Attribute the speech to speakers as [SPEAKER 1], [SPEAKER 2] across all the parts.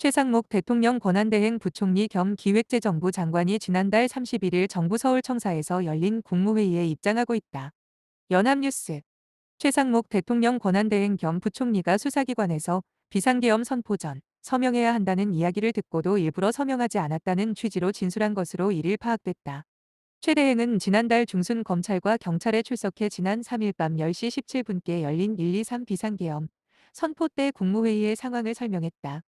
[SPEAKER 1] 최상목 대통령 권한대행 부총리 겸 기획재정부 장관이 지난달 31일 정부 서울청사에서 열린 국무회의에 입장하고 있다. 연합뉴스. 최상목 대통령 권한대행 겸 부총리가 수사기관에서 비상계엄 선포 전 서명해야 한다는 이야기를 듣고도 일부러 서명하지 않았다는 취지로 진술한 것으로 1일 파악됐다. 최 대행은 지난달 중순 검찰과 경찰에 출석해 지난 3일 밤 10시 17분께 열린 123 비상계엄 선포 때 국무회의의 상황을 설명했다.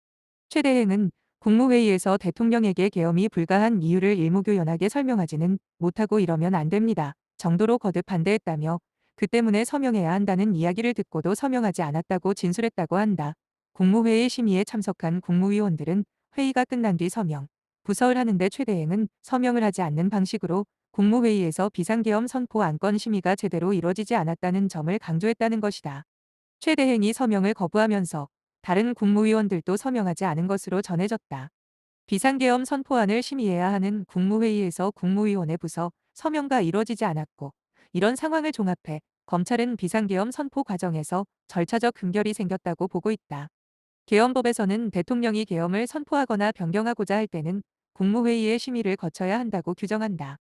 [SPEAKER 1] 최 대행은 국무회의에서 대통령에게 계엄이 불가한 이유를 일목요연하게 설명하지는 못하고 이러면 안 됩니다. 정도로 거듭 반대했다며 그 때문에 서명해야 한다는 이야기를 듣고도 서명하지 않았다고 진술했다고 한다. 국무회의 심의에 참석한 국무위원들은 회의가 끝난 뒤 서명, 부서를 하는데 최 대행은 서명을 하지 않는 방식으로 국무회의에서 비상계엄 선포 안건 심의가 제대로 이뤄지지 않았다는 점을 강조했다는 것이다. 최 대행이 서명을 거부하면서 다른 국무위원들도 서명하지 않은 것으로 전해졌다. 비상계엄 선포안을 심의해야 하는 국무회의에서 국무위원회 부서 서명가 이뤄지지 않았고 이런 상황을 종합해 검찰은 비상계엄 선포 과정에서 절차적 금결이 생겼다고 보고 있다. 계엄법에서는 대통령이 계엄을 선포하거나 변경하고자 할 때는 국무회의의 심의를 거쳐야 한다고 규정한다.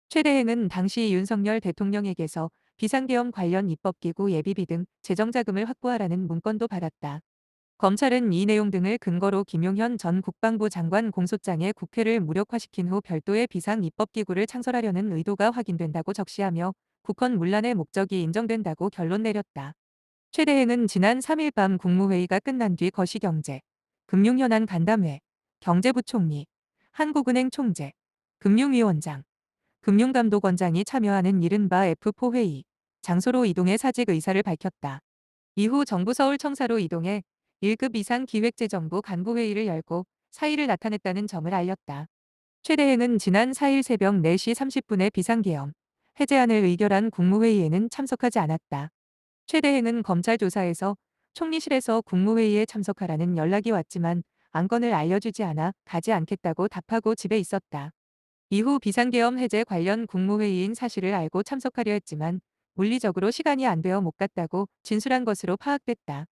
[SPEAKER 1] 최 대행은 당시 윤석열 대통령에게서 비상계엄 관련 입법기구 예비비 등 재정자금을 확보하라는 문건도 받았다. 검찰은 이 내용 등을 근거로 김용현 전 국방부 장관 공소장에 국회를 무력화시킨 후 별도의 비상 입법기구를 창설하려는 의도가 확인된다고 적시하며 국헌 문란의 목적이 인정된다고 결론 내렸다. 최 대행은 지난 3일 밤 국무회의가 끝난 뒤 거시경제, 금융현안 간담회, 경제부총리, 한국은행 총재, 금융위원장, 금융감독원장이 참여하는 이른바 F4 회의, 장소로 이동해 사직 의사를 밝혔다. 이후 정부 서울청사로 이동해 1급 이상 기획재정부 간부회의를 열고 사의를 나타냈다는 점을 알렸다. 최 대행은 지난 4일 새벽 4시 30분에 비상계엄 해제안을 의결한 국무회의에는 참석하지 않았다. 최 대행은 검찰 조사에서 총리실에서 국무회의에 참석하라는 연락이 왔지만 안건을 알려주지 않아 가지 않겠다고 답하고 집에 있었다. 이후 비상계엄 해제 관련 국무회의인 사실을 알고 참석하려 했지만 물리적으로 시간이 안 되어 못 갔다고 진술한 것으로 파악됐다.